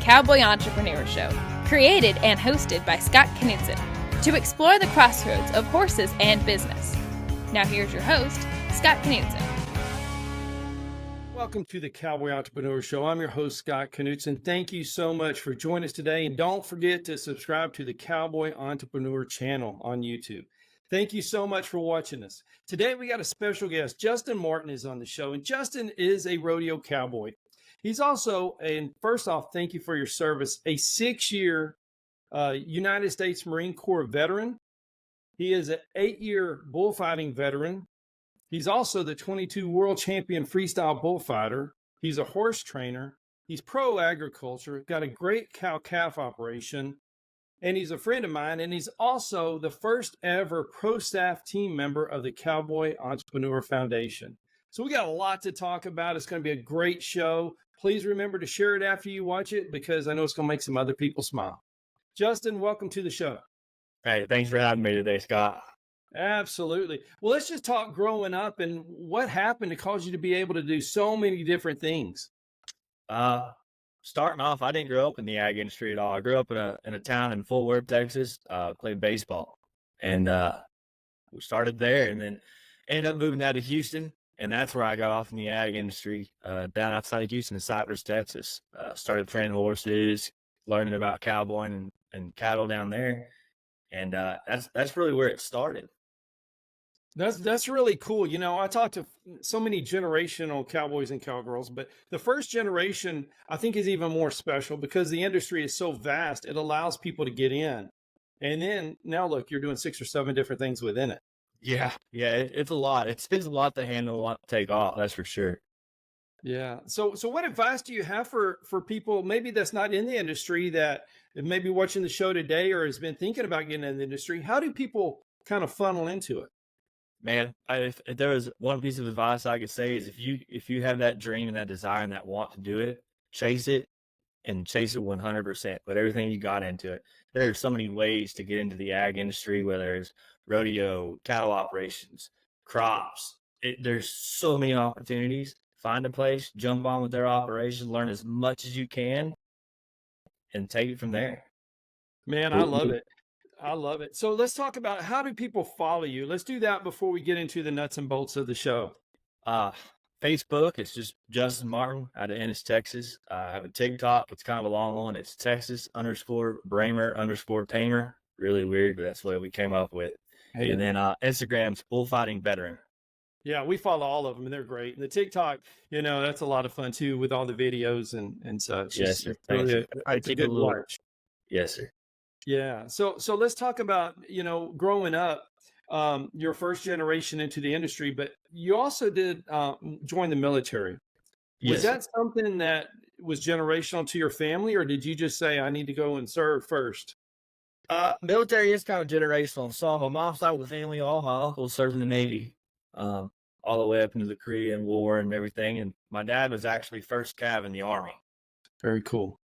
Cowboy Entrepreneur Show, created and hosted by Scott Knudsen, to explore the crossroads of horses and business. Now here's your host, Scott Knudsen. Welcome to the Cowboy Entrepreneur Show. I'm your host, Scott Knudsen. Thank you so much for joining us today. And don't forget to subscribe to the Cowboy Entrepreneur channel on YouTube. Thank you so much for watching us. Today, we got a special guest. Justin Martin is on the show, and Justin is a rodeo cowboy. He's also, and first off, thank you for your service, a 6-year United States Marine Corps veteran. He is an 8-year bullfighting veteran. He's also the 22 World Champion Freestyle Bullfighter. He's a horse trainer. He's pro agriculture, got a great cow-calf operation, and he's a friend of mine. And he's also the first ever pro staff team member of the Cowboy Entrepreneur Foundation. So we got a lot to talk about. It's going to be a great show. Please remember to share it after you watch it, because I know it's going to make some other people smile. Justin, welcome to the show. Hey, thanks for having me today, Scott. Absolutely. Well, let's just talk growing up and what happened to cause you to be able to do so many different things. Starting off, I didn't grow up in the ag industry at all. I grew up in a town in Fort Worth, Texas, played baseball. And we started there and then ended up moving down to Houston. And that's where I got off in the ag industry, down outside of Houston in Cypress, Texas. Started training horses, learning about cowboying and cattle down there. And that's really where it started. That's really cool. You know, I talked to so many generational cowboys and cowgirls, but the first generation, I think, is even more special because the industry is so vast. It allows people to get in. And then now, look, you're doing 6 or 7 different things within it. Yeah, it's a lot. It's a lot to handle, a lot to take off. That's for sure. Yeah. So what advice do you have for people maybe that's not in the industry, that may be watching the show today or has been thinking about getting in the industry? How do people kind of funnel into it? Man, if there was one piece of advice I could say is if you have that dream and that desire and that want to do it, chase it and chase it 100%. Put everything you got into it. There are so many ways to get into the ag industry, whether it's rodeo, cattle operations, crops. There's so many opportunities. Find a place, jump on with their operation, learn as much as you can, and take it from there. Man, I love it. I love it. So let's talk about, how do people follow you? Let's do that before we get into the nuts and bolts of the show. Facebook, it's just Justin Martin out of Ennis, Texas. I have a TikTok. It's kind of a long one. It's Texas_Bramer_Tamer. Really weird, but that's what we came up with. Hey. And then Instagram's bullfighting veteran. Yeah, we follow all of them, and they're great. And the TikTok, you know, that's a lot of fun too, with all the videos and such. Yes, sir. It's a good watch. Yes, sir. Yeah. So let's talk about, you know, growing up, your first generation into the industry, but you also did join the military. Yes. Was that something that was generational to your family, or did you just say, I need to go and serve first? Military is kind of generational. So on my mom's side of the family, all my uncles served in the Navy, all the way up into the Korean War and everything. And my dad was actually first cav in the Army. Very cool.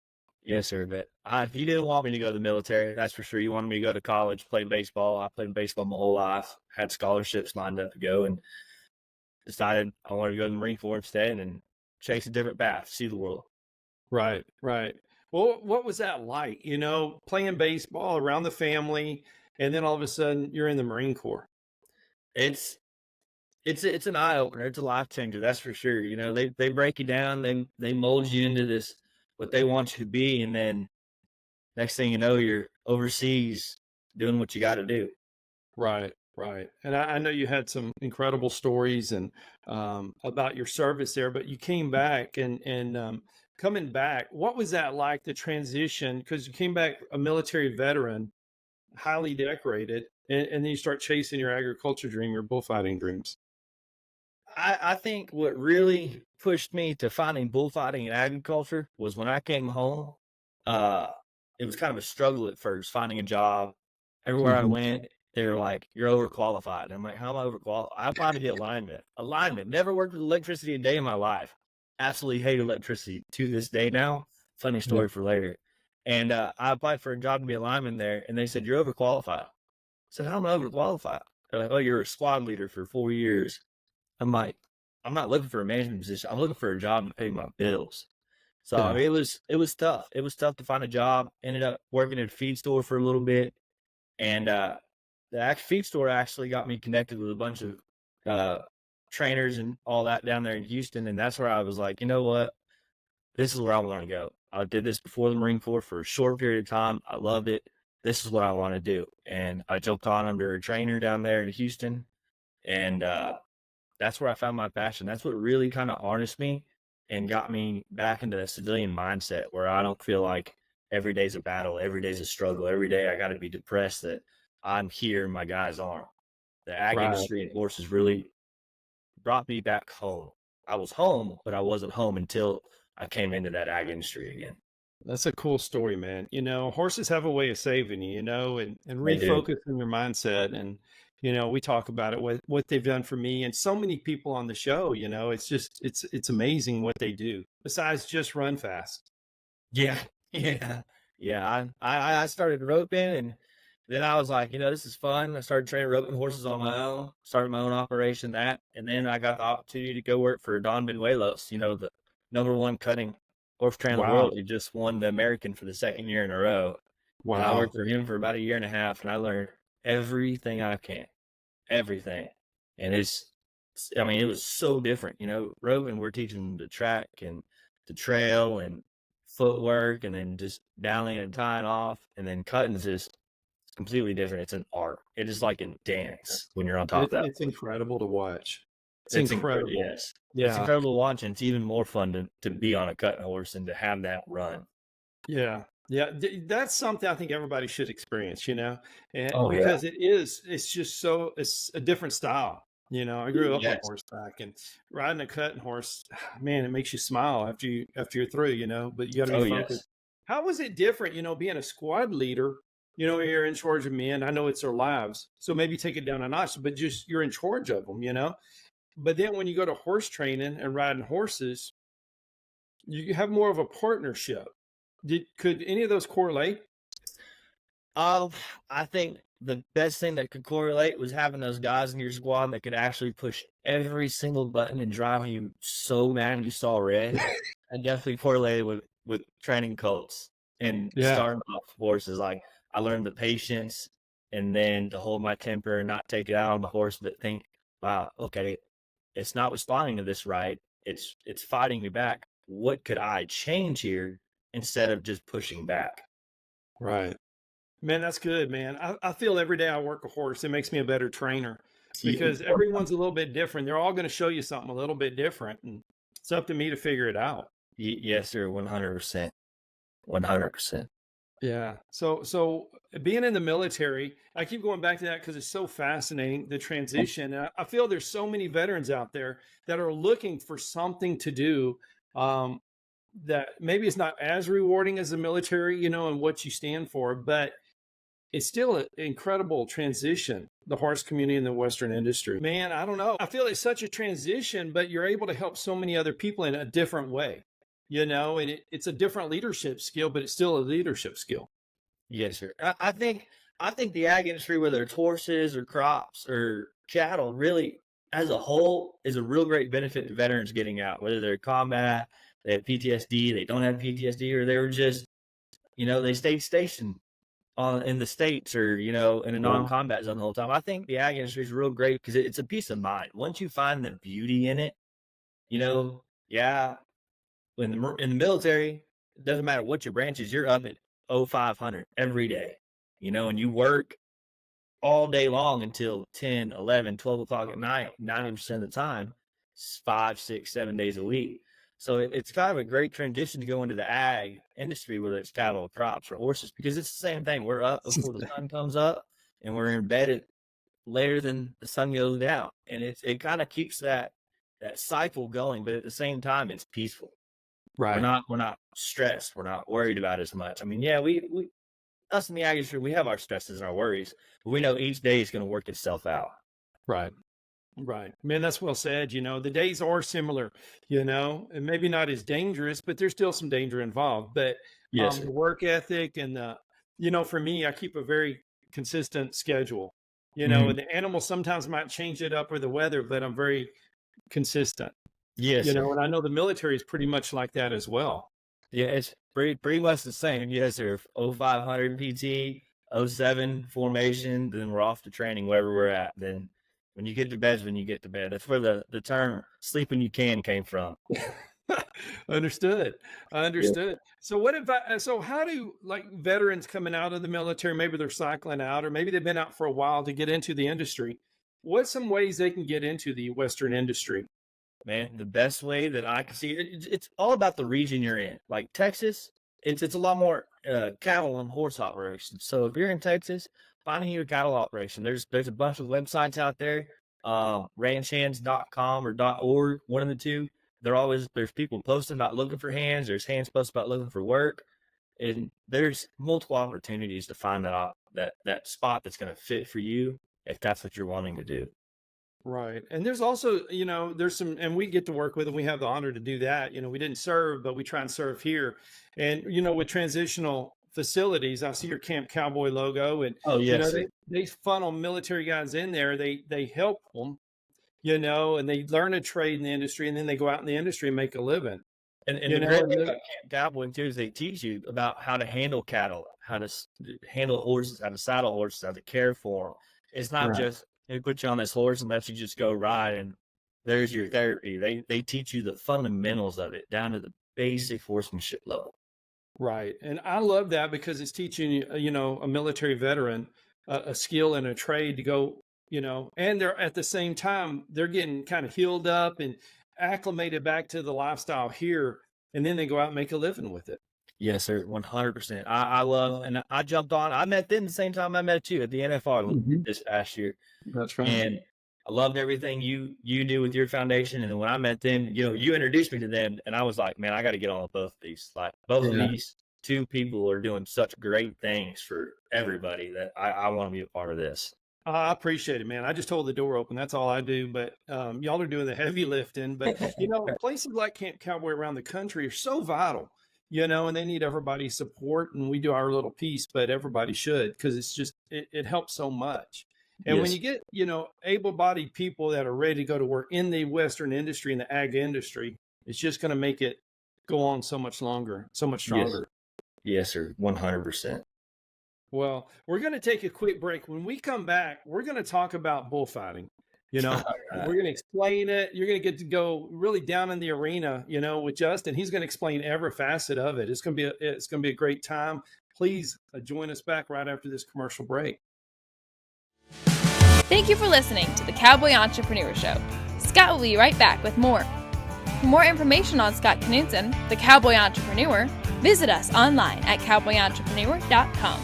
Yes, sir. But he didn't want me to go to the military. That's for sure. He wanted me to go to college, play baseball. I played baseball my whole life, had scholarships lined up to go, and decided I wanted to go to the Marine Corps instead and chase a different path, see the world. Right. Well, what was that like, you know, playing baseball around the family, and then all of a sudden you're in the Marine Corps? It's an eye opener. It's a life changer. That's for sure. You know, they break you down. They mold you into this, what they want you to be. And then next thing you know, you're overseas doing what you got to do. Right. And I know you had some incredible stories and about your service there, but you came back and coming back, what was that like, the transition? Because you came back a military veteran, highly decorated, and then you start chasing your agriculture dream, your bullfighting dreams. I think what really pushed me to finding bullfighting and agriculture was when I came home. It was kind of a struggle at first, finding a job. Everywhere I went, they were like, "You're overqualified." And I'm like, "How am I overqualified?" I applied to get alignment. Never worked with electricity a day in my life. Absolutely hate electricity to this day now. Funny story for later. And I applied for a job to be a lineman there, and they said, "You're overqualified." I said, "How am I overqualified?" They're like, "Oh, you're a squad leader for 4 years." I'm like, "I'm not looking for a management position. I'm looking for a job to pay my bills." So I mean, it was tough. It was tough to find a job. Ended up working at a feed store for a little bit, and the feed store actually got me connected with a bunch of trainers and all that down there in Houston, and that's where I was like, you know what, this is where I want to go. I did this before the Marine Corps for a short period of time. I loved it. This is what I want to do, and I jumped on under a trainer down there in Houston, and that's where I found my passion. That's what really kind of harnessed me and got me back into the civilian mindset where I don't feel like every day's a battle, every day's a struggle, every day I got to be depressed that I'm here and my guys aren't. The ag industry and horses really brought me back home. I was home, but I wasn't home until I came into that ag industry again. That's a cool story, man. You know, horses have a way of saving you, you know, and They do. refocusing your mindset. And, you know, we talk about it, what they've done for me and so many people on the show, you know, it's just, it's amazing what they do besides just run fast. Yeah. Yeah. I started roping, and then I was like, you know, this is fun. I started training roping horses on my own, started my own operation, and then I got the opportunity to go work for Don Benuelos, you know, the #1 cutting horse trainer in the world. He just won the American for the 2nd year in a row. And I worked for him for about a year and a half, and I learned everything I can, everything. And I mean, it was so different, you know. Roping, we're teaching the track and the trail and footwork, and then just dialing and tying off, and then cutting is just completely different. It's an art. It is like a dance when you're on top of that. It's incredible to watch. It's incredible. Yes. Yeah. It's incredible to watch, and it's even more fun to be on a cutting horse and to have that run. Yeah. Yeah. That's something I think everybody should experience, you know, and Oh, yeah. because it's just it's a different style. You know, I grew up on Yes. horseback, and riding a cutting horse, man, it makes you smile after you're through, you know, but you got to be Oh, yes. focused. How was it different, you know, being a squad leader? You know, you're in charge of men. I know it's their lives, so maybe take it down a notch, but just you're in charge of them, you know. But then when you go to horse training and riding horses, you have more of a partnership. Could any of those correlate? I think the best thing that could correlate was having those guys in your squad that could actually push every single button and drive you so mad you saw red. I definitely correlated with training colts and starting off horses. Like, I learned the patience, and then to hold my temper and not take it out on the horse, but think, wow, okay, it's not responding to this right. It's fighting me back. What could I change here instead of just pushing back? Right. Man, that's good, man. I feel every day I work a horse, it makes me a better trainer because everyone's a little bit different. They're all going to show you something a little bit different, and it's up to me to figure it out. Yes, sir. 100%. 100%. Yeah. So being in the military, I keep going back to that because it's so fascinating, the transition. And I feel there's so many veterans out there that are looking for something to do that maybe it's not as rewarding as the military, you know, and what you stand for, but it's still an incredible transition, the horse community in the Western industry. Man, I don't know. I feel it's such a transition, but you're able to help so many other people in a different way, you know, and it's a different leadership skill, but it's still a leadership skill. Yes, sir. I think the ag industry, whether it's horses or crops or cattle, really as a whole is a real great benefit to veterans getting out, whether they're combat, they have PTSD, they don't have PTSD, or they were just, you know, they stayed stationed in the States, or, you know, in a non-combat zone the whole time. I think the ag industry is real great because it's a peace of mind. Once you find the beauty in it, you know, in the military, it doesn't matter what your branch is, you're up at 0500 every day, you know, and you work all day long until 10, 11, 12 o'clock at night, 90% of the time, 5, 6, 7 days a week. So it's kind of a great transition to go into the ag industry, whether it's cattle or crops or horses, because it's the same thing. We're up before the sun comes up, and we're embedded later than the sun goes down. And it kind of keeps that cycle going, but at the same time, it's peaceful. Right. We're not stressed. We're not worried about as much. I mean, yeah, we us in the ag industry, we have our stresses and our worries, but we know each day is going to work itself out. Right. Right. Man, that's well said. You know, the days are similar, you know, and maybe not as dangerous, but there's still some danger involved. But Yes, the work ethic and you know, for me, I keep a very consistent schedule, you know, and the animals sometimes might change it up or the weather, but I'm very consistent, yes, you know, and I know the military is pretty much like that as well. Yeah, it's pretty much the same. Yes, sir. 0500 PT, '07 formation, then we're off to training wherever we're at. Then when you get to bed, when you get to bed. That's where the term "sleep when you can" came from. Understood. Yeah. Understood. So what about, so how do like veterans coming out of the military, maybe they're cycling out, or maybe they've been out for a while to get into the industry? What's some ways they can get into the Western industry? Man, the best way that I can see it, it's all about the region you're in. Like Texas, it's a lot more cattle and horse operations. So if you're in Texas, finding your cattle operation, there's a bunch of websites out there, ranchhands.com or .org, one of the two. There's people posting about looking for hands. There's hands posting about looking for work, and there's multiple opportunities to find that spot that's going to fit for you if that's what you're wanting to do. Right. And there's also, there's some, and we get to work with, and we have the honor to do that. We didn't serve, but we try and serve here. And, with transitional facilities, I see your Camp Cowboy logo, and, Oh yes, they funnel military guys in there. They help them, and they learn a trade in the industry, and then they go out in the industry and make a living. And the great thing about Camp Cowboy too is they teach you about how to handle cattle, how to handle horses, how to saddle horses, how to care for them. It's not just they put you on this horse and let you just go ride and there's your therapy. They teach you the fundamentals of it down to the basic horsemanship level. Right. And I love that because it's teaching a military veteran a skill and a trade to go, and they're at the same time, they're getting kind of healed up and acclimated back to the lifestyle here. And then they go out and make a living with it. Yes, sir. 100%. I love, and I jumped on, I met them the same time I met you at the NFR this past year. That's right. And I loved everything you do with your foundation. And then when I met them, you introduced me to them and I was like, man, I got to get on with both of these. Like both of these two people are doing such great things for everybody that I want to be a part of this. I appreciate it, man. I just hold the door open. That's all I do. But y'all are doing the heavy lifting. But, places like Camp Cowboy around the country are so vital, and they need everybody's support. And we do our little piece, but everybody should, because it's just, it helps so much. And when you get, able-bodied people that are ready to go to work in the Western industry, in the ag industry, it's just going to make it go on so much longer, so much stronger. Yes, sir. 100%. Well, we're going to take a quick break. When we come back, we're going to talk about bullfighting. We're going to explain it. You're going to get to go really down in the arena, with Justin. He's going to explain every facet of it. It's going to be a great time. Please join us back right after this commercial break. Thank you for listening to the Cowboy Entrepreneur Show. Scott will be right back with more. For more information on Scott Knudsen, the Cowboy Entrepreneur, visit us online at cowboyentrepreneur.com.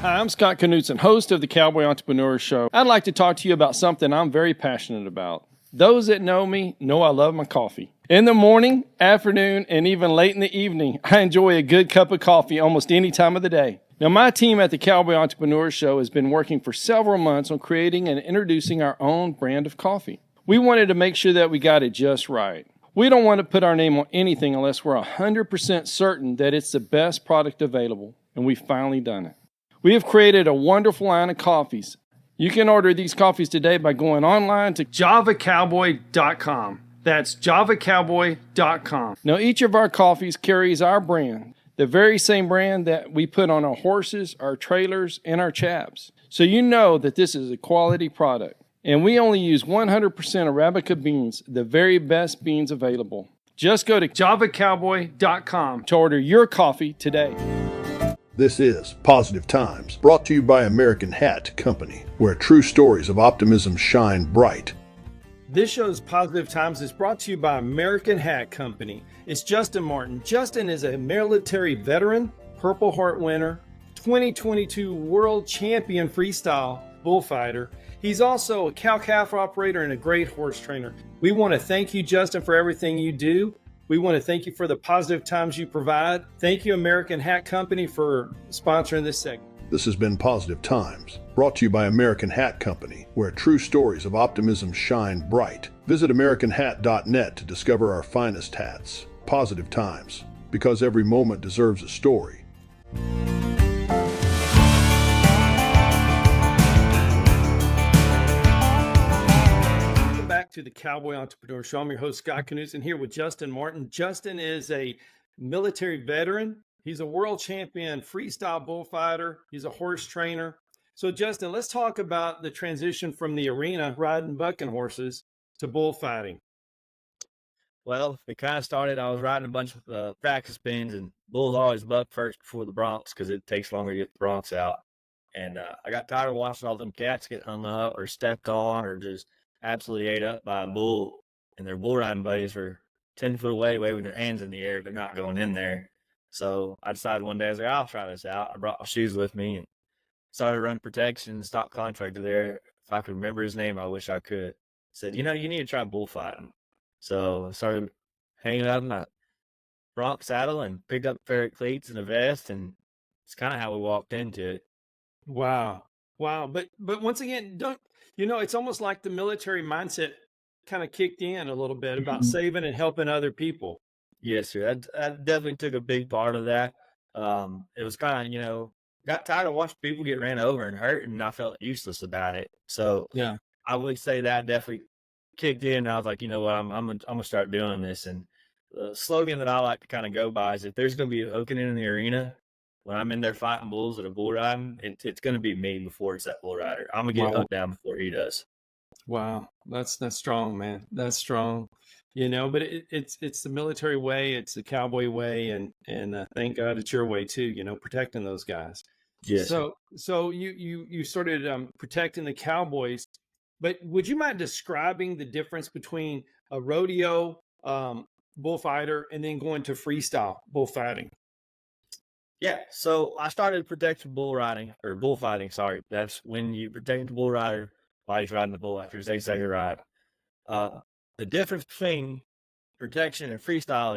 Hi, I'm Scott Knudsen, host of the Cowboy Entrepreneur Show. I'd like to talk to you about something I'm very passionate about. Those that know me know I love my coffee. In the morning, afternoon, and even late in the evening, I enjoy a good cup of coffee almost any time of the day. Now, my team at the Cowboy Entrepreneur Show has been working for several months on creating and introducing our own brand of coffee. We wanted to make sure that we got it just right. We don't want to put our name on anything unless we're 100% certain that it's the best product available, and we've finally done it. We have created a wonderful line of coffees. You can order these coffees today by going online to javacowboy.com. That's javacowboy.com. Now, each of our coffees carries our brand, the very same brand that we put on our horses, our trailers, and our chaps. So you know that this is a quality product. And we only use 100% Arabica beans, the very best beans available. Just go to javacowboy.com to order your coffee today. This is Positive Times, brought to you by American Hat Company, where true stories of optimism shine bright. This show's Positive Times is brought to you by American Hat Company. It's Justin Martin. Justin is a military veteran, Purple Heart winner, 2022 World Champion Freestyle Bullfighter. He's also a cow-calf operator and a great horse trainer. We want to thank you, Justin, for everything you do. We want to thank you for the positive times you provide. Thank you, American Hat Company, for sponsoring this segment. This has been Positive Times, brought to you by American Hat Company, where true stories of optimism shine bright. Visit AmericanHat.net to discover our finest hats. Positive Times, because every moment deserves a story. Welcome back to the Cowboy Entrepreneur Show. I'm your host, Scott Knudsen, here with Justin Martin. Justin is a military veteran. He's a world champion freestyle bullfighter. He's a horse trainer. So, Justin, let's talk about the transition from the arena, riding bucking horses, to bullfighting. Well, it kind of started, I was riding a bunch of practice pins, and bulls always buck first before the broncs because it takes longer to get the broncs out. And I got tired of watching all them cats get hung up or stepped on or just absolutely ate up by a bull. And their bull riding buddies were 10 foot away, waving their hands in the air. They're not going in there. So I decided one day, I was like, I'll try this out. I brought my shoes with me and started running protection, stock contractor there. If I could remember his name, I wish I could. Said, you need to try bullfighting. So I started hanging out in my bronc saddle and picked up a pair of cleats and a vest. And it's kind of how we walked into it. Wow. But once again, it's almost like the military mindset kind of kicked in a little bit about saving and helping other people. Yes, sir. That definitely took a big part of that. It was kind of, got tired of watching people get ran over and hurt, and I felt useless about it. So yeah, I would say that definitely kicked in. And I was like, you know what, I'm gonna start doing this. And the slogan that I like to kind of go by is, if there's gonna be a hooking in the arena, when I'm in there fighting bulls at a bull riding, it's gonna be me before it's that bull rider. I'm gonna get hooked down before he does. Wow, that's strong, man. That's strong. But it's the military way, it's the cowboy way, and thank God it's your way too. Protecting those guys. Yes. So you started protecting the cowboys, but would you mind describing the difference between a rodeo bullfighter and then going to freestyle bullfighting? Yeah, so I started protecting bullfighting. Sorry, that's when you protect the bull rider while he's riding the bull after his 8-second ride. The difference between protection and freestyle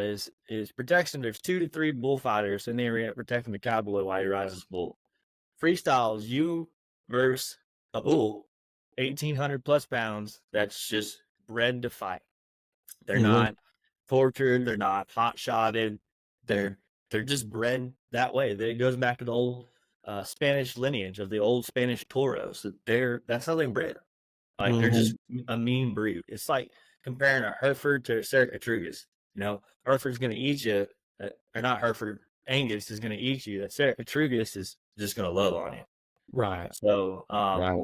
is protection. There's 2 to 3 bullfighters in the area protecting the cowboy while he rides his bull. Freestyle is you versus a bull, 1,800 plus pounds. That's just bred to fight. They're not tortured. They're not hot shotted. They're just bred that way. It goes back to the old Spanish lineage of the old Spanish toros. That's how they're bred. Like they're just a mean breed. It's like comparing a Hereford to a Saratogas. Hereford's going to eat you, or not Hereford. Angus is going to eat you. That Saratogas is just going to love on you. Right. So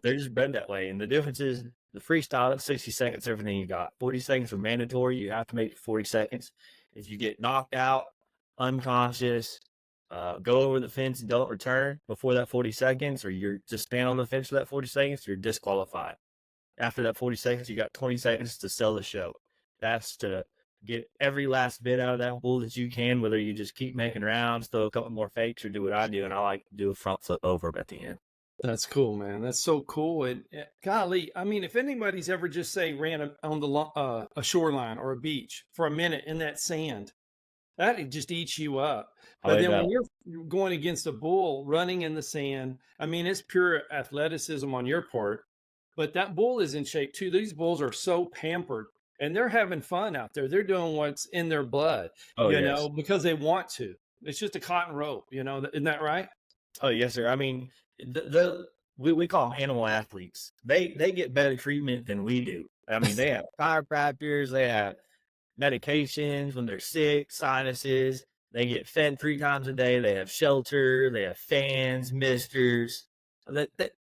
they're just bred that way. And the difference is the freestyle, that's 60 seconds, everything you got. 40 seconds are mandatory. You have to make 40 seconds. If you get knocked out, unconscious, go over the fence and don't return before that 40 seconds, or you're just stand on the fence for that 40 seconds, you're disqualified. After that 40 seconds, you got 20 seconds to sell the show. That's to get every last bit out of that bull that you can, whether you just keep making rounds, throw a couple more fakes, or do what I do, and I like to do a front flip over at the end. That's cool, man. That's so cool. And golly, I mean, if anybody's ever just ran on the a shoreline or a beach for a minute in that sand, that just eats you up. But then when you're going against a bull running in the sand, I mean, it's pure athleticism on your part. But that bull is in shape too. These bulls are so pampered, and they're having fun out there. They're doing what's in their blood, because they want to. It's just a cotton rope, isn't that right? Oh, yes, sir. I mean, we call them animal athletes. They get better treatment than we do. I mean, they have chiropractors, they have medications when they're sick, sinuses. They get fed 3 times a day. They have shelter. They have fans, misters.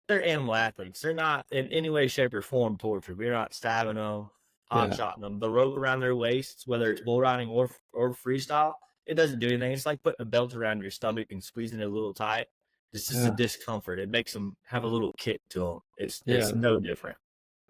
They're animal athletes. They're not in any way, shape, or form tortured. We're not stabbing them, hot-shotting them. The rope around their waists, whether it's bull riding or freestyle, it doesn't do anything. It's like putting a belt around your stomach and squeezing it a little tight. It's just a discomfort. It makes them have a little kick to them. It's no different.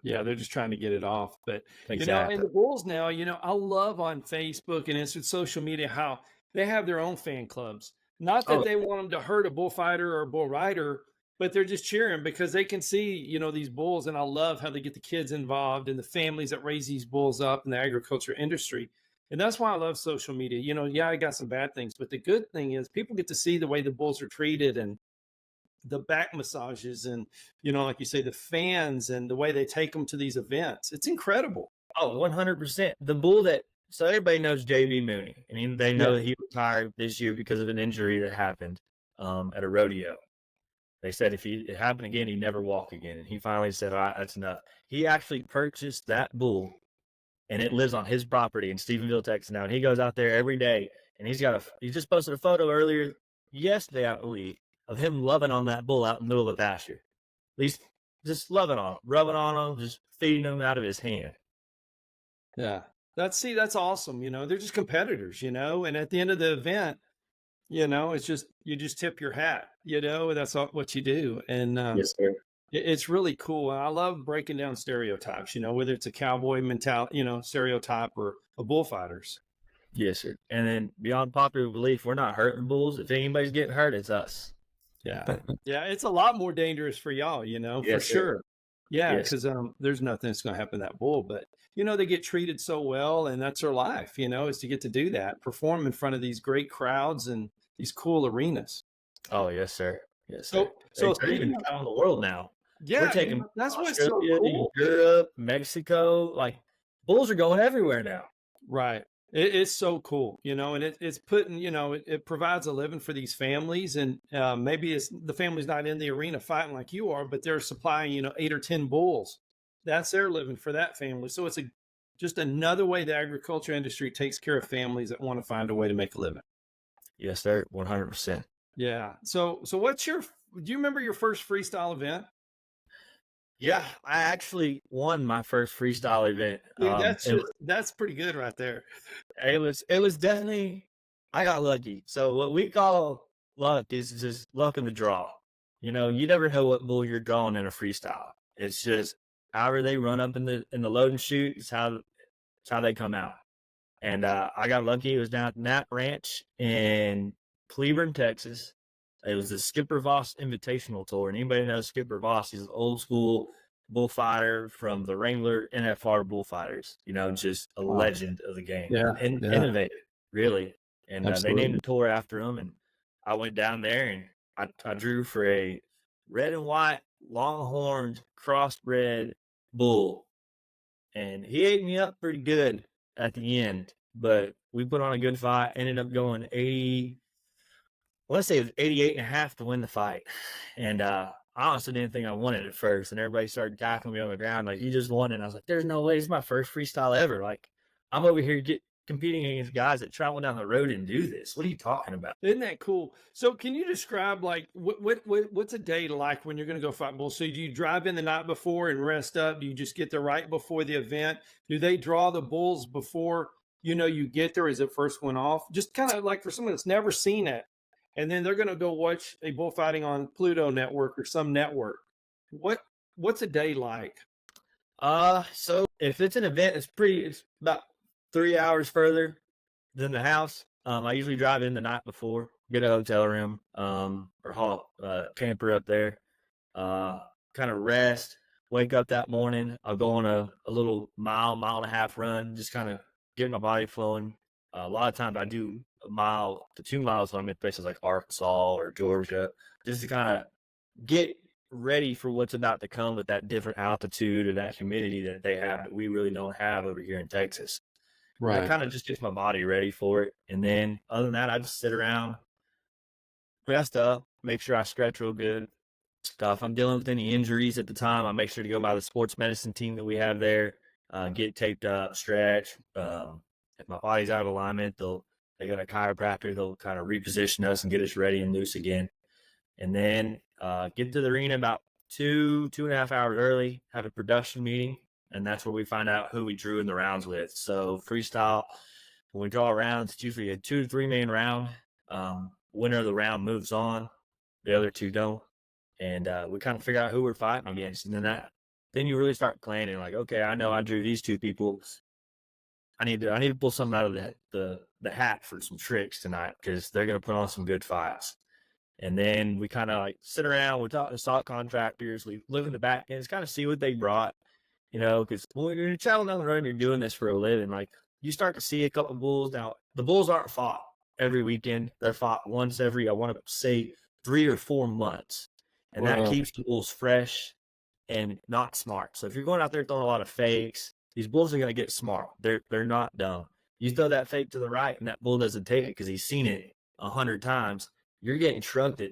Yeah, they're just trying to get it off. But, exactly. And the bulls now, I love on Facebook and it's social media how they have their own fan clubs. Not that they want them to hurt a bullfighter or a bull rider, but they're just cheering because they can see, these bulls. And I love how they get the kids involved and the families that raise these bulls up in the agriculture industry. And that's why I love social media. I got some bad things, but the good thing is people get to see the way the bulls are treated and the back massages and, like you say, the fans and the way they take them to these events. It's incredible. Oh, 100%. The bull so everybody knows J.B. Mooney. I mean, they know that he retired this year because of an injury that happened at a rodeo. They said if it happened again, he'd never walk again. And he finally said, all right, that's enough. He actually purchased that bull, and it lives on his property in Stephenville, Texas now. And he goes out there every day and he just posted a photo yesterday, I believe, of him loving on that bull out in the middle of the pasture. At least just loving on him, rubbing on him, just feeding him out of his hand. Yeah. That's awesome. They're just competitors, and at the end of the event, it's just, you just tip your hat, that's what you do. And Yes, sir. it's really cool. And I love breaking down stereotypes, whether it's a cowboy mentality, stereotype, or a bullfighters. Yes, sir. And then beyond popular belief, we're not hurting bulls. If anybody's getting hurt, it's us. Yeah. Yeah. It's a lot more dangerous for y'all, for Yes, sir. sure. Yeah. Yes. Because there's nothing that's going to happen to that bull, but they get treated so well, and that's their life, is to get to do that, perform in front of these great crowds and these cool arenas. Oh, yes, sir. Yes, So- sir. so They're even around the world now. Yeah. We're taking That's what's so Australia, cool. Europe, Mexico. Like, bulls are going everywhere now. Right. It's so cool, and it's putting, it provides a living for these families. And maybe the family's not in the arena fighting like you are, but they're supplying, 8 or 10 bulls. That's their living for that family. So it's just another way the agriculture industry takes care of families that want to find a way to make a living. Yes, sir. 100%. Yeah. So do you remember your first freestyle event? Yeah, I actually won my first freestyle event. Dude, that's pretty good right there. It was definitely, I got lucky. So what we call luck is just luck in the draw. You never know what bull you're drawing in a freestyle. It's just however they run up in the load and shoot is how they come out. And I got lucky. It was down at Nat Ranch in Cleburne, Texas. It was the Skipper Voss Invitational Tour. And anybody knows Skipper Voss, he's an old school bullfighter from the Wrangler NFR Bullfighters. Just a legend of the game. Yeah, And yeah. innovative, really. And they Absolutely. named the tour after him. And I went down there and I drew for a red and white, longhorned, crossbred bull. And he ate me up pretty good at the end. But we put on a good fight. Ended up going 80. Let's say it was 88.5 to win the fight. And I honestly didn't think I won it at first. And everybody started tackling me on the ground like, you just won it. And I was like, there's no way. It's my first freestyle ever. Like, I'm over here competing against guys that travel down the road and do this. What are you talking about? Isn't that cool? So can you describe, like, what's a day like when you're going to go fight bulls? So do you drive in the night before and rest up? Do you just get there right before the event? Do they draw the bulls before, you get there as it first went off? Just kind of like for someone that's never seen it, and then they're going to go watch a bullfighting on Pluto Network or some network. What's a day like? So if it's an event, it's about 3 hours further than the house. I usually drive in the night before, get a hotel room, or camper up there, kind of rest, wake up that morning. I'll go on a little mile and a half run, just kind of get my body flowing. A lot of times I do 1 mile to 2 miles when I'm in places like Arkansas or Georgia, just to kind of get ready for what's about to come with that different altitude or that humidity that they have that we really don't have over here in Texas. That kind of just gets my body ready for it. And then other than that, I just sit around, rest up, make sure I stretch real good. If I'm dealing with any injuries at the time, I make sure to go by the sports medicine team that we have there, get taped up, stretch. If my body's out of alignment, they got a chiropractor. They'll kind of reposition us and get us ready and loose again. And then get to the arena about 2.5 hours early, have a production meeting, and that's where we find out who we drew in the rounds with. So freestyle, when we draw rounds, it's usually a 2 to 3 man round. Winner of the round moves on, the other two don't. And we kind of figure out who we're fighting against. And then you really start planning, like, okay, I know I drew these two people. I need to pull something out of the hat for some tricks tonight, because they're going to put on some good fights. And then we kind of like sit around, we talk to stock contractors, we look in the back ends, kind of see what they brought, because when you're traveling down the road and you're doing this for a living, like, you start to see a couple of bulls. Now, the bulls aren't fought every weekend. They're fought once every, I want to say, 3 or 4 months. And that keeps the bulls fresh and not smart. So if you're going out there throwing a lot of fakes, these bulls are going to get smart. They're not dumb. You throw that fake to the right and that bull doesn't take it because he's seen it 100 times. You're getting shrugged at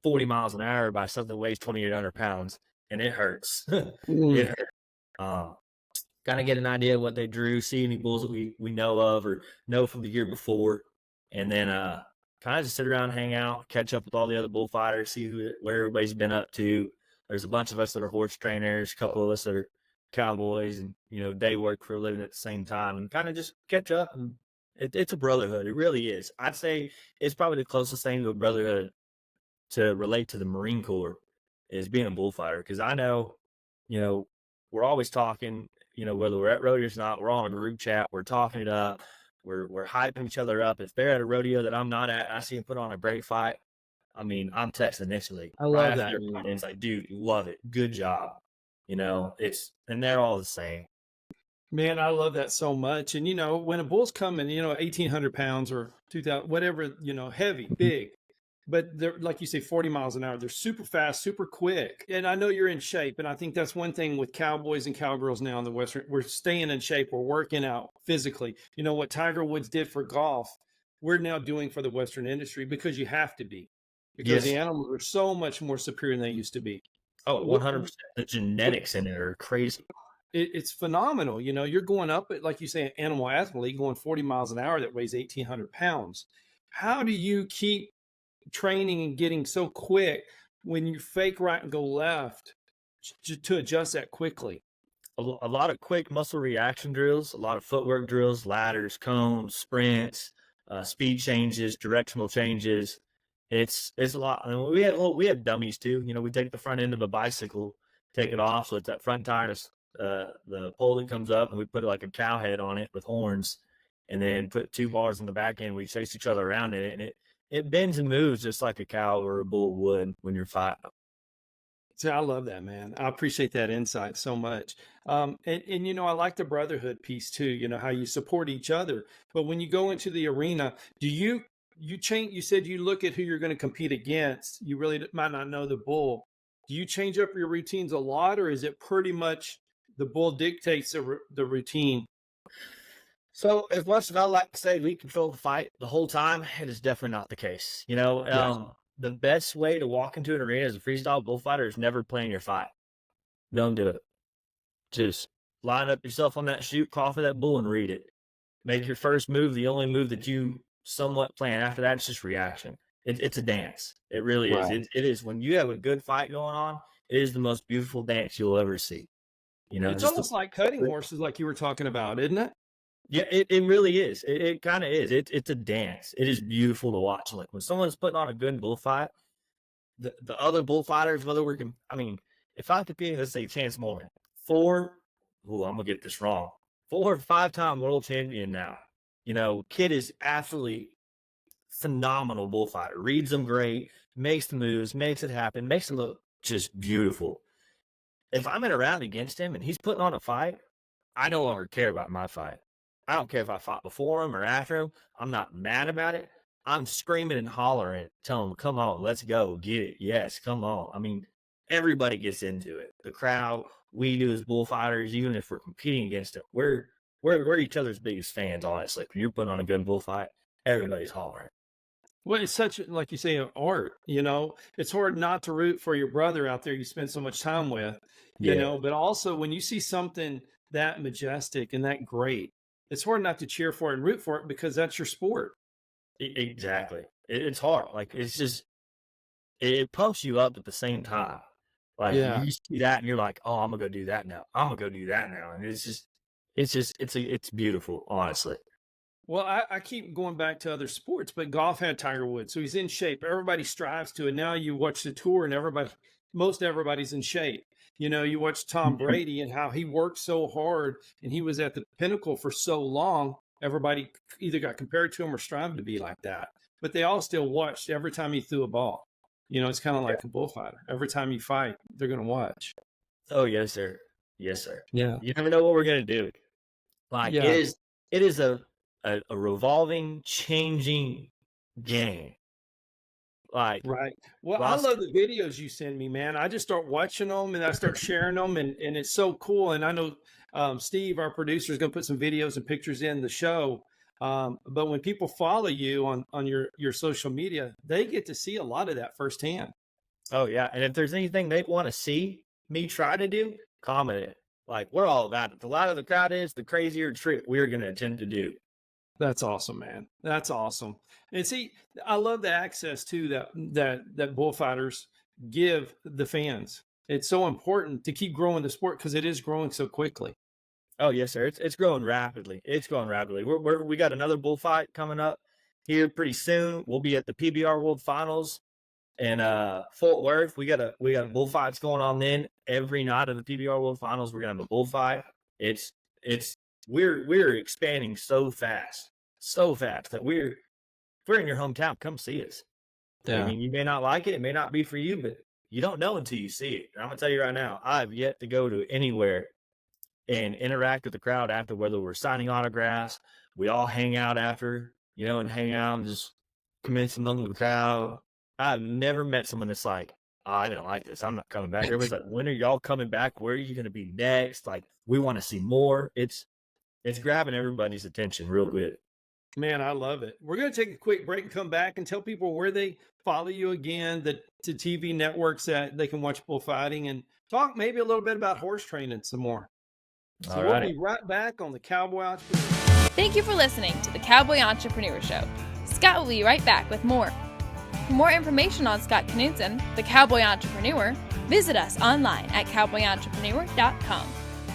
40 miles an hour by something that weighs 2,800 pounds, and it hurts. It hurts. Kind of get an idea of what they drew, see any bulls that we know of or know from the year before, and then kind of just sit around, hang out, catch up with all the other bullfighters, see where everybody's been up to. There's a bunch of us that are horse trainers, a couple of us that are cowboys, and they work for a living at the same time, and kind of just catch up. And it's a brotherhood. It really is. I'd say it's probably the closest thing to a brotherhood to relate to the Marine Corps is being a bullfighter, because I know, we're always talking. Whether we're at rodeos or not, we're all in a group chat. We're talking it up. We're hyping each other up. If they're at a rodeo that I'm not at, I see them put on a great fight, I mean, I'm texting initially. I love Right that. after, and it's like, dude, love it. Good job. And they're all the same. Man, I love that so much. And, when a bull's coming, 1,800 pounds or 2,000, whatever, heavy, big, but they're, like you say, 40 miles an hour. They're super fast, super quick. And I know you're in shape. And I think that's one thing with cowboys and cowgirls now in the Western, we're staying in shape. We're working out physically. What Tiger Woods did for golf, we're now doing for the Western industry, because you have to be, because the animals are so much more superior than they used to be. Oh, 100%. The genetics in it are crazy. It's phenomenal. You're going up at, like you say, an animal athlete going 40 miles an hour that weighs 1,800 pounds. How do you keep training and getting so quick when you fake right and go left to adjust that quickly? A lot of quick muscle reaction drills, a lot of footwork drills, ladders, cones, sprints, speed changes, directional changes. It's a lot. I mean, we have dummies too. We take the front end of a bicycle, take it off, so it's that front tire, the pole that comes up, and we put like a cow head on it with horns, and then put 2 bars in the back end. We chase each other around it, and it bends and moves just like a cow or a bull would when you're fighting. See, I love that, man. I appreciate that insight so much. And I like the brotherhood piece too, how you support each other. But when you go into the arena, do you change? You said you look at who you're going to compete against. You really might not know the bull. Do you change up your routines a lot, or is it pretty much the bull dictates the routine? So as much as I like to say we control the fight the whole time, it is definitely not the case. The best way to walk into an arena as a freestyle bullfighter is never plan your fight. Don't do it. Just line up yourself on that chute, call for that bull, and read it. Make your first move the only move that you somewhat plan. After that, it's just reaction. It's a dance. It really is. Right. It is. When you have a good fight going on, it is the most beautiful dance you'll ever see. It's almost like cutting horses, like you were talking about, isn't it? Yeah, it really is. It kind of is. It's a dance. It is beautiful to watch. Like when someone's putting on a good bullfight, the other bullfighters, whether if I could be, let's say, Chance Morgan, I'm gonna get this wrong, 4 or 5-time world champion now. Kid is absolutely phenomenal bullfighter. Reads them great, makes the moves, makes it happen, makes it look just beautiful. If I'm in a round against him and he's putting on a fight, I no longer care about my fight. I don't care if I fought before him or after him. I'm not mad about it. I'm screaming and hollering, telling him, come on, let's go, get it. Yes, come on. I mean, everybody gets into it. The crowd, we do as bullfighters, even if we're competing against it, we're each other's biggest fans, honestly. When you're putting on a good bullfight, everybody's hollering. Well, it's such, like you say, an art. It's hard not to root for your brother out there you spend so much time with, but also when you see something that majestic and that great, it's hard not to cheer for it and root for it, because that's your sport. Exactly. It's hard. Like, it's just, it pumps you up at the same time. Like, you see that and you're like, oh, I'm gonna go do that now. I'm gonna go do that now. And it's beautiful, honestly. Well, I keep going back to other sports, but golf had Tiger Woods, so he's in shape. Everybody strives to it. Now you watch the tour, and most everybody's in shape. You watch Tom Brady and how he worked so hard, and he was at the pinnacle for so long. Everybody either got compared to him or strived to be like that. But they all still watched every time he threw a ball. It's kind of like a bullfighter. Every time you fight, they're going to watch. Oh, yes, sir. Yes, sir. Yeah. You never know what we're going to do. Like, it is a revolving, changing game. Like, right. Well, I love the videos you send me, man. I just start watching them and I start sharing them, and it's so cool. And I know Steve, our producer, is going to put some videos and pictures in the show. But when people follow you on your social media, they get to see a lot of that firsthand. Oh, yeah. And if there's anything they want to see me try to do, comment it. Like, we're all about it. The louder the crowd is, the crazier trick we're going to attempt to do. That's awesome, man. That's awesome. And see, I love the access too that bullfighters give the fans. It's so important to keep growing the sport because it is growing so quickly. Oh yes, sir. It's growing rapidly. It's growing rapidly. We got another bullfight coming up here pretty soon. We'll be at the PBR World Finals in Fort Worth. We got bullfights going on then every night of the PBR World Finals. We're gonna have a bullfight. It's we're expanding so fast that if we're in your hometown, come see us. I mean, you may not like it may not be for you, but you don't know until you see it. And I'm gonna tell you right now, I've yet to go to anywhere and interact with the crowd after, whether we're signing autographs, we all hang out after, and hang out and just commence among the crowd. I've never met someone that's like, oh, I didn't like this, I'm not coming back. Everybody's like, when are y'all coming back? Where are you going to be next? Like, we want to see more. It's grabbing everybody's attention real good. Man, I love it. We're going to take a quick break and come back and tell people where they follow you again, the TV networks that they can watch bullfighting, and talk maybe a little bit about horse training some more. So we'll be right back on the Cowboy Entrepreneur. Thank you for listening to the Cowboy Entrepreneur Show. Scott will be right back with more. For more information on Scott Knudsen, the Cowboy Entrepreneur, visit us online at cowboyentrepreneur.com.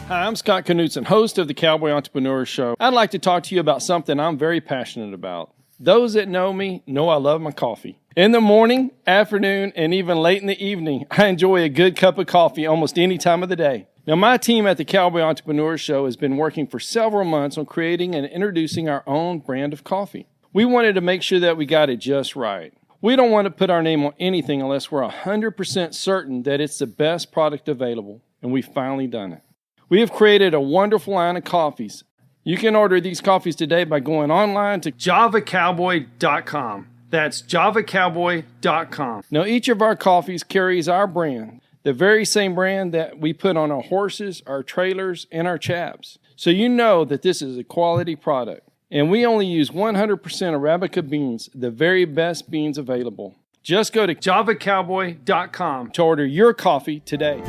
Hi, I'm Scott Knudsen, host of the Cowboy Entrepreneur Show. I'd like to talk to you about something I'm very passionate about. Those that know me know I love my coffee. In the morning, afternoon, and even late in the evening, I enjoy a good cup of coffee almost any time of the day. Now, my team at the Cowboy Entrepreneur Show has been working for several months on creating and introducing our own brand of coffee. We wanted to make sure that we got it just right. We don't want to put our name on anything unless we're 100% certain that it's the best product available, and we've finally done it. We have created a wonderful line of coffees. You can order these coffees today by going online to javacowboy.com. That's javacowboy.com. Now, each of our coffees carries our brand, the very same brand that we put on our horses, our trailers, and our chaps. So you know that this is a quality product. And we only use 100% Arabica beans, the very best beans available. Just go to javacowboy.com to order your coffee today.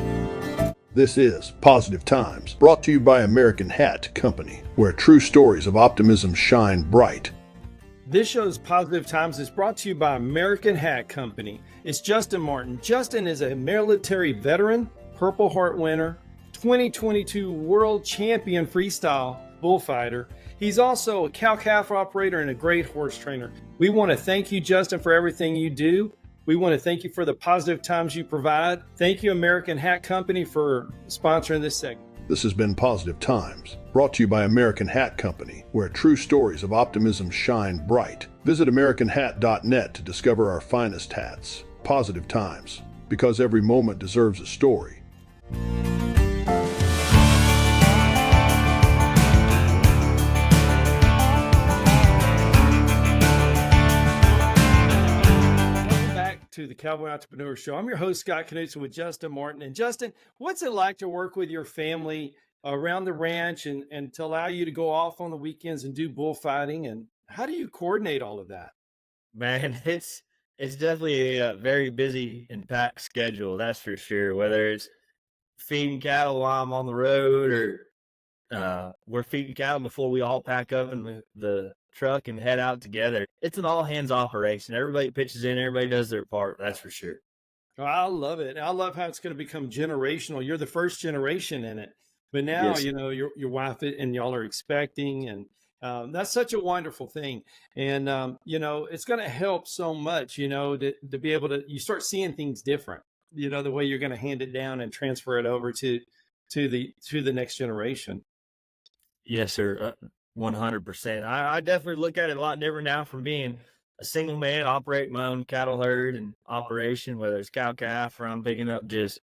This is Positive Times, brought to you by American Hat Company, where true stories of optimism shine bright. This show's Positive Times is brought to you by American Hat Company. It's Justin Martin. Justin is a military veteran, Purple Heart winner, 2022 World Champion Freestyle Bullfighter. He's also a cow-calf operator and a great horse trainer. We want to thank you, Justin, for everything you do. We want to thank you for the positive times you provide. Thank you, American Hat Company, for sponsoring this segment. This has been Positive Times, brought to you by American Hat Company, where true stories of optimism shine bright. Visit AmericanHat.net to discover our finest hats. Positive Times, because every moment deserves a story. To the Cowboy Entrepreneur Show. I'm your host, Scott Knudsen, with Justin Martin. And Justin, what's it like to work with your family around the ranch and to allow you to go off on the weekends and do bullfighting? And how do you coordinate all of that? Man, it's definitely a very busy and packed schedule, that's for sure. Whether it's feeding cattle while I'm on the road or we're feeding cattle before we all pack up in the truck and head out together. It's an all hands operation. Everybody pitches in, everybody does their part, that's for sure. Oh, I love it. I love how it's going to become generational. You're the first generation in it, but now Yes. your wife and y'all are expecting, and that's such a wonderful thing. And it's going to help so much, to be able to, you start seeing things different, the way you're going to hand it down and transfer it over to the next generation. Yes, sir. 100%. I definitely look at it a lot different now from being a single man, operating my own cattle herd and operation, whether it's cow-calf or I'm picking up just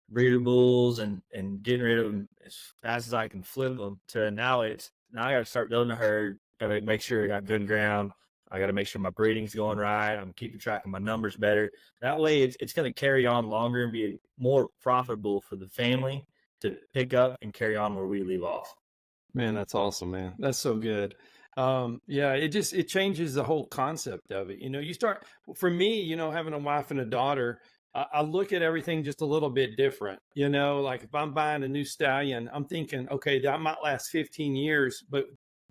breeder bulls and getting rid of them as fast as I can flip them, to now I got to start building a herd. Got to make sure I got good ground. I got to make sure my breeding's going right. I'm keeping track of my numbers better. That way it's going to carry on longer and be more profitable for the family to pick up and carry on where we leave off. Man, that's awesome, man. That's so good. It changes the whole concept of it. You start, for me, having a wife and a daughter, I look at everything just a little bit different. Like if I'm buying a new stallion, I'm thinking, okay, that might last 15 years, but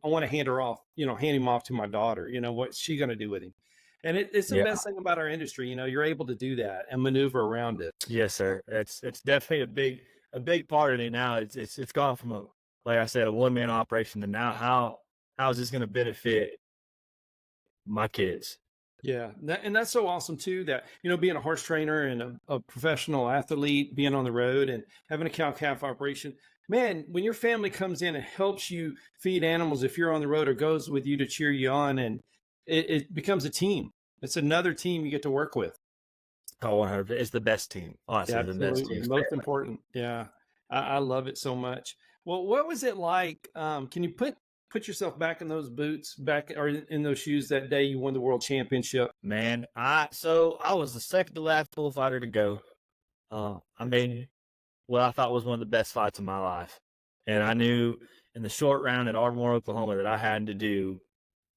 I want to hand him off to my daughter. What's she going to do with him? And it's the Yeah. best thing about our industry. You're able to do that and maneuver around it. Yes, sir. It's definitely a big part of it now. It's gone from like I said, a one-man operation to now how is this going to benefit my kids? Yeah. And that's so awesome too, that, being a horse trainer and a professional athlete, being on the road and having a cow-calf operation, man, when your family comes in and helps you feed animals, if you're on the road, or goes with you to cheer you on, and it becomes a team. It's another team you get to work with. Oh, 100%. It's the best team. Honestly, Yeah, the best absolutely. team. Most important. Yeah. I love it so much. Well, what was it like? Can you put yourself back in those boots, or in those shoes that day you won the world championship? Man, I was the second to last bullfighter to go. I made what I thought was one of the best fights of my life. And I knew in the short round at Ardmore, Oklahoma, that I had to do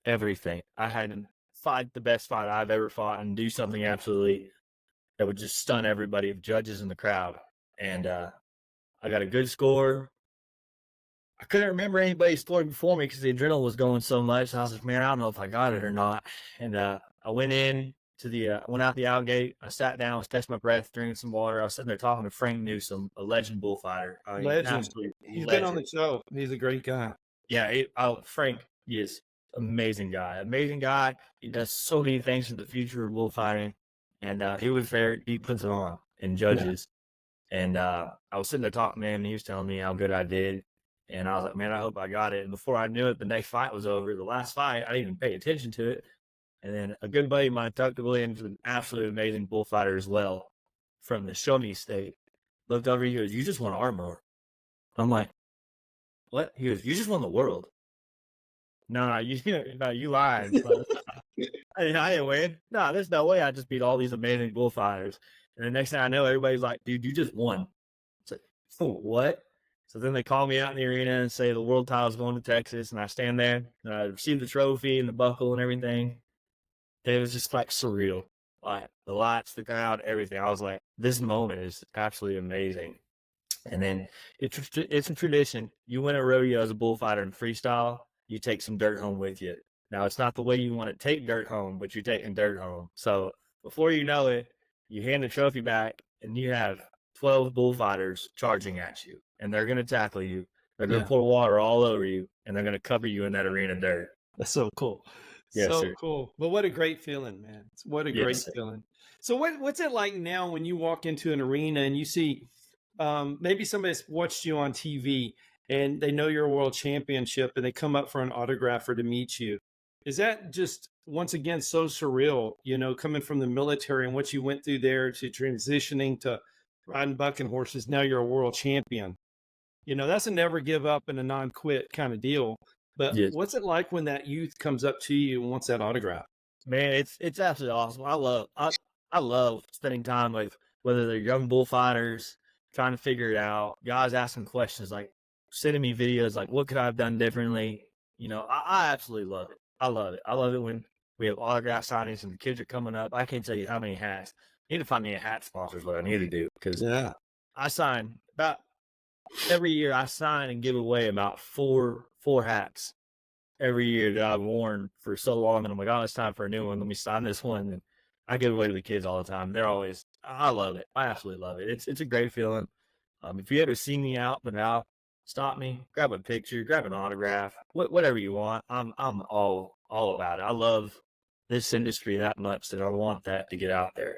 everything. I had to fight the best fight I've ever fought and do something absolutely that would just stun everybody, judges in the crowd. And I got a good score. I couldn't remember anybody's score before me because the adrenaline was going so much. I was like, man, I don't know if I got it or not. And I went in to went out the out gate. I sat down, was catching my breath, drinking some water. I was sitting there talking to Frank Newsom, a legend bullfighter. Legend. He's been on the show. He's a great guy. Yeah, Frank is amazing guy. He does so many things for the future of bullfighting. And he was there. He puts it on and judges. Yeah. And I was sitting there talking to him, and he was telling me how good I did. And I was like, man, I hope I got it. And before I knew it, the next fight was over. The last fight, I didn't even pay attention to it. And then a good buddy of mine, Tuck Williams, an absolutely amazing bullfighter as well, from the Show-Me state, looked over, he goes, you just won Ardmore. I'm like, what? He goes, you just won the world. No, you lied. I didn't win. No, there's no way I just beat all these amazing bullfighters. And the next thing I know, everybody's like, dude, you just won. It's like, oh, what? So then they call me out in the arena and say the world title's going to Texas. And I stand there and I receive the trophy and the buckle and everything. It was just like surreal. Like the lights, the crowd, everything. I was like, this moment is absolutely amazing. And then it's a tradition. You win a rodeo as a bullfighter in freestyle, you take some dirt home with you. Now, it's not the way you want to take dirt home, but you're taking dirt home. So before you know it, you hand the trophy back and you have 12 bullfighters charging at you. And they're going to tackle you. They're going to pour water all over you. And they're going to cover you in that arena dirt. That's so cool. Yes, so sir. Cool. But what a great feeling, man. What a great feeling. So what's it like now when you walk into an arena and you see maybe somebody's watched you on TV and they know you're a world championship and they come up for an autograph or to meet you? Is that just, once again, so surreal, coming from the military and what you went through there to transitioning to riding bucking horses? Now you're a world champion. That's a never give up and a non-quit kind of deal. But what's it like when that youth comes up to you and wants that autograph? Man, it's absolutely awesome. I love spending time with, whether they're young bullfighters trying to figure it out, guys asking questions, like sending me videos like, what could I have done differently? I absolutely love it. I love it. I love it when we have autograph signings and the kids are coming up. I can't tell you how many hats. I need to find me a hat sponsor is what I need to do, because I sign about every year. I sign and give away about four hats every year that I've worn for so long. And I'm like, oh, it's time for a new one. Let me sign this one. And I give it away to the kids all the time. I love it. I absolutely love it. It's a great feeling. If you ever see me out and out, stop me, grab a picture, grab an autograph, whatever you want. I'm all about it. I love this industry that much that I want that to get out there.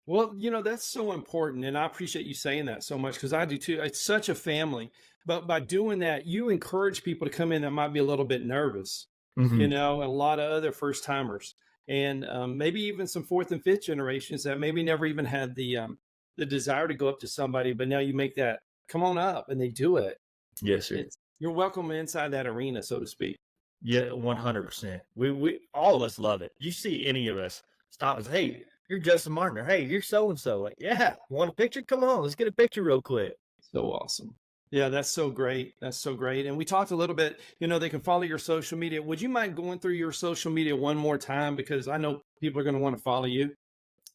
Well, that's so important. And I appreciate you saying that so much, because I do too. It's such a family. But by doing that, you encourage people to come in that might be a little bit nervous, and a lot of other first timers, and maybe even some fourth and fifth generations that maybe never even had the desire to go up to somebody. But now you make that, come on up, and they do it. Yes, sir. You're welcome inside that arena, so to speak. Yeah, 100%. We all of us love it. You see any of us stop and say, hey, you're Justin Martin, or hey, you're so-and-so. Like, yeah, want a picture? Come on, let's get a picture real quick. So awesome. Yeah, that's so great. That's so great. And we talked a little bit, they can follow your social media. Would you mind going through your social media one more time? Because I know people are going to want to follow you.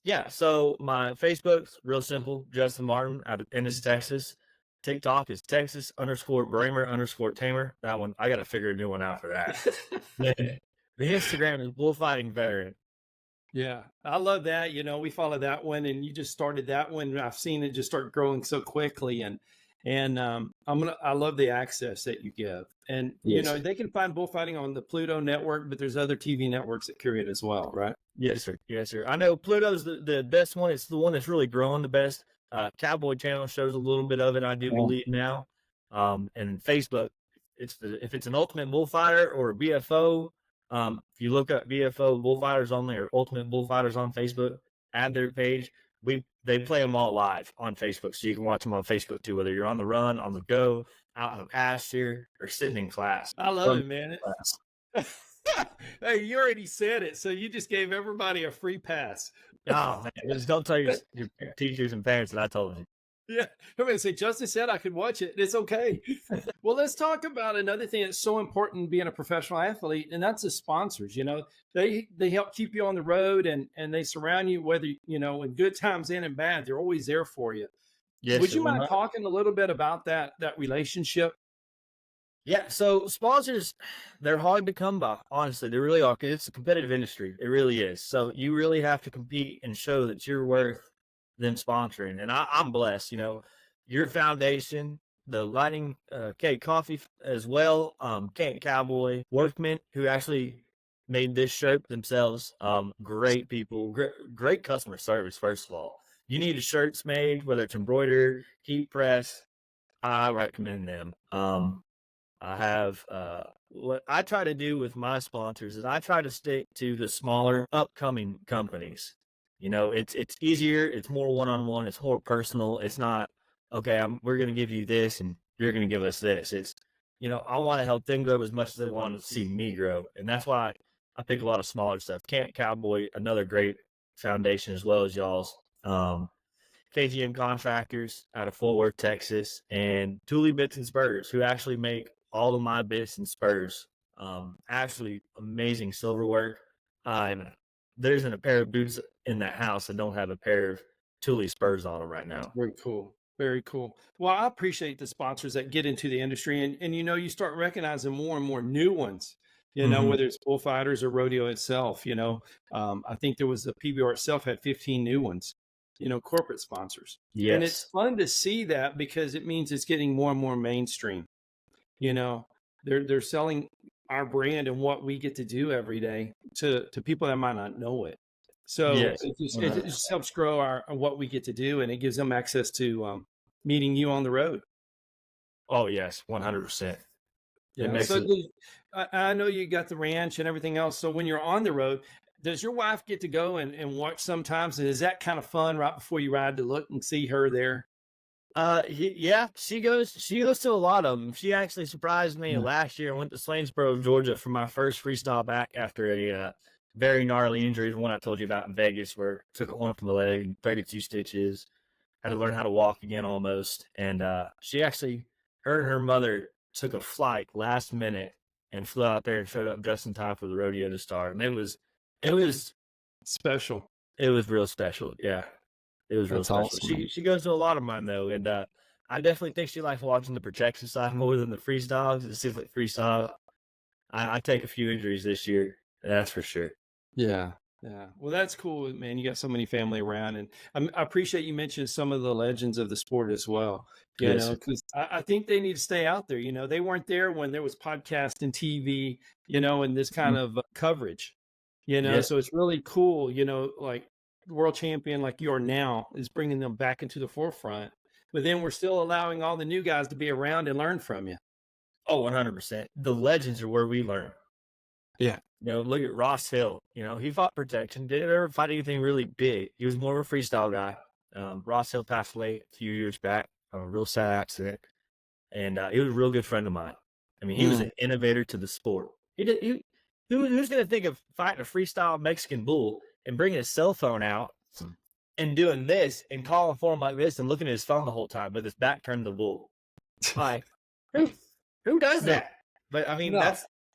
Yeah, so my Facebook's real simple, Justin Martin out of Ennis, Texas. TikTok is Texas_Bramer_Tamer. That one, I got to figure a new one out for that. The Instagram is bullfighting veteran. Yeah, I love that. You know, we follow that one, and you just started that one. I've seen it just start growing so quickly, and I love the access that you give. And you Yes, know, sir. they can find bullfighting on the Pluto network, but there's other TV networks that carry it as well, right? Yes, sir. Yes, sir. I know Pluto's the best one. It's the one that's really growing the best. Cowboy Channel shows a little bit of it, I do believe now. And Facebook, if it's an Ultimate Bullfighter or a BFO, if you look up BFO Bullfighters on there, Ultimate Bullfighters on Facebook, add their page. They play them all live on Facebook, so you can watch them on Facebook too, whether you're on the run, on the go, out in the pasture, or sitting in class. I love it, man. Class. Hey, you already said it, so you just gave everybody a free pass. Oh man, just don't tell your teachers and parents that I told you. Yeah, everybody say Justin said I could watch it. It's okay. Well, let's talk about another thing that's so important being a professional athlete, and that's the sponsors. You know, they help keep you on the road, and they surround you, whether you know in good times and in bad. They're always there for you. Yes, Would sir. you mind talking a little bit about that relationship? Yeah, so sponsors, they're hard to come by. Honestly, they really are. 'Cause it's a competitive industry. It really is. So you really have to compete and show that you're worth them sponsoring. And I'm blessed. You know, your foundation, the Lighting Cake Coffee as well, Kent Cowboy Workmen, who actually made this shirt themselves. Great people, great customer service. First of all, you need a shirts made, whether it's embroidered, heat press. I recommend them. I have what I try to do with my sponsors is I try to stick to the smaller upcoming companies. You know, it's easier, it's more one-on-one, it's more personal. It's not okay, we're going to give you this and you're going to give us this. It's you know, I want to help them grow as much as they want to see me grow. And that's why I pick a lot of smaller stuff. Camp Cowboy, another great foundation as well as y'all's. KTM Contractors out of Fort Worth, Texas, and Thule Bits and Spurs, who actually make all of my bits and spurs. Actually, amazing silver work. And there isn't a pair of boots in that house that don't have a pair of Thule Spurs on them right now. Very cool. Very cool. Well, I appreciate the sponsors that get into the industry, and you know, you start recognizing more and more new ones. You know, whether it's bullfighters or rodeo itself. You know, I think there was the PBR itself had 15 new ones. You know, corporate sponsors. Yes. And it's fun to see that because it means it's getting more and more mainstream. You know, they're selling our brand and what we get to do every day to people that might not know it. So Yes. it just helps grow our what we get to do, and it gives them access to meeting you on the road. Oh yes, 100%. Yeah. So I know you got the ranch and everything else. So when you're on the road, does your wife get to go and watch sometimes? And is that kind of fun right before you ride to look and see her there? Yeah, she goes to a lot of them. She actually surprised me last year. I went to Slanesboro, Georgia for my first freestyle back after a very gnarly injury, the one I told you about in Vegas, where I took one from the leg, 32 stitches, had to learn how to walk again almost. And she actually, her and her mother took a flight last minute and flew out there and showed up just in time for the rodeo to start. And it was Special. it was real special. Yeah. It was real That's special. awesome. She goes to a lot of mine though, and I definitely think she likes watching the protection side more than the freestyle. It seems like freestyle. I take a few injuries this year, that's for sure. Yeah. Yeah. Well, that's cool, man. You got so many family around, and I appreciate you mentioned some of the legends of the sport as well. You Yes. know, because I think they need to stay out there. You know, they weren't there when there was podcast and TV, you know, and this kind of coverage, you know, Yes. so it's really cool, you know, like world champion like you are now is bringing them back into the forefront, but then we're still allowing all the new guys to be around and learn from you. Oh, 100%. The legends are where we learn. Yeah. You know, look at Ross Hill. You know, he fought protection. Didn't ever fight anything really big. He was more of a freestyle guy. Ross Hill passed away a few years back, a real sad accident. And he was a real good friend of mine. I mean, he was an innovator to the sport. Who's going to think of fighting a freestyle Mexican bull and bringing his cell phone out and doing this and calling for him like this and looking at his phone the whole time with his back turned to the bull? Like, who does that? But I mean,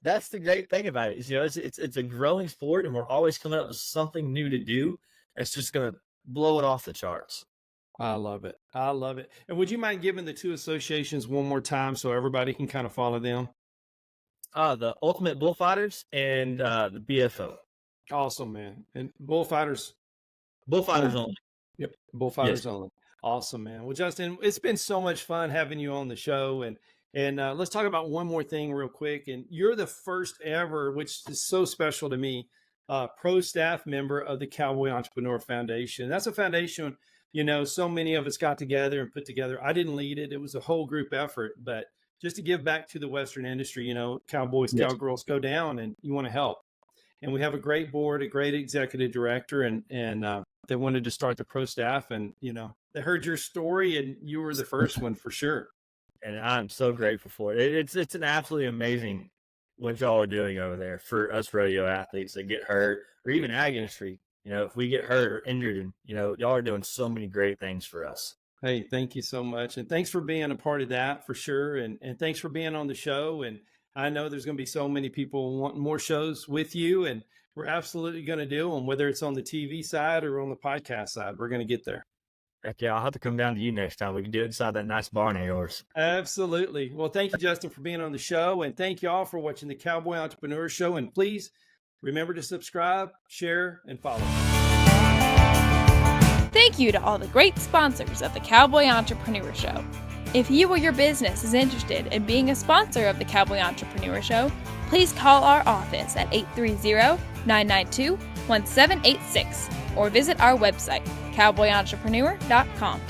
that's the great thing about it. Is, you know, it's a growing sport, and we're always coming up with something new to do. It's just going to blow it off the charts. I love it. I love it. And would you mind giving the two associations one more time so everybody can kind of follow them? The Ultimate Bullfighters and the BFO. Awesome, man. And bullfighters. Bullfighters only. Yep. Bullfighters Yes. only. Awesome, man. Well, Justin, it's been so much fun having you on the show. And let's talk about one more thing real quick. And you're the first ever, which is so special to me, pro staff member of the Cowboy Entrepreneur Foundation. That's a foundation, so many of us got together and put together. I didn't lead it. It was a whole group effort, but just to give back to the Western industry, cowboys, Yes. cowgirls go down and you want to help. And we have a great board, a great executive director, and they wanted to start the pro staff. And, they heard your story and you were the first one for sure. And I'm so grateful for it. It's an absolutely amazing what y'all are doing over there for us rodeo athletes that get hurt, or even ag industry. If we get hurt or injured, and y'all are doing so many great things for us. Hey, thank you so much. And thanks for being a part of that for sure. And thanks for being on the show. And I know there's going to be so many people wanting more shows with you, and we're absolutely going to do them, whether it's on the TV side or on the podcast side. We're going to get there. Heck yeah, I'll have to come down to you next time. We can do it inside that nice barn of yours. Absolutely. Well, thank you, Justin, for being on the show. And thank you all for watching the Cowboy Entrepreneur Show. And please remember to subscribe, share, and follow. Thank you to all the great sponsors of the Cowboy Entrepreneur Show. If you or your business is interested in being a sponsor of the Cowboy Entrepreneur Show, please call our office at 830-992-1786 or visit our website, cowboyentrepreneur.com.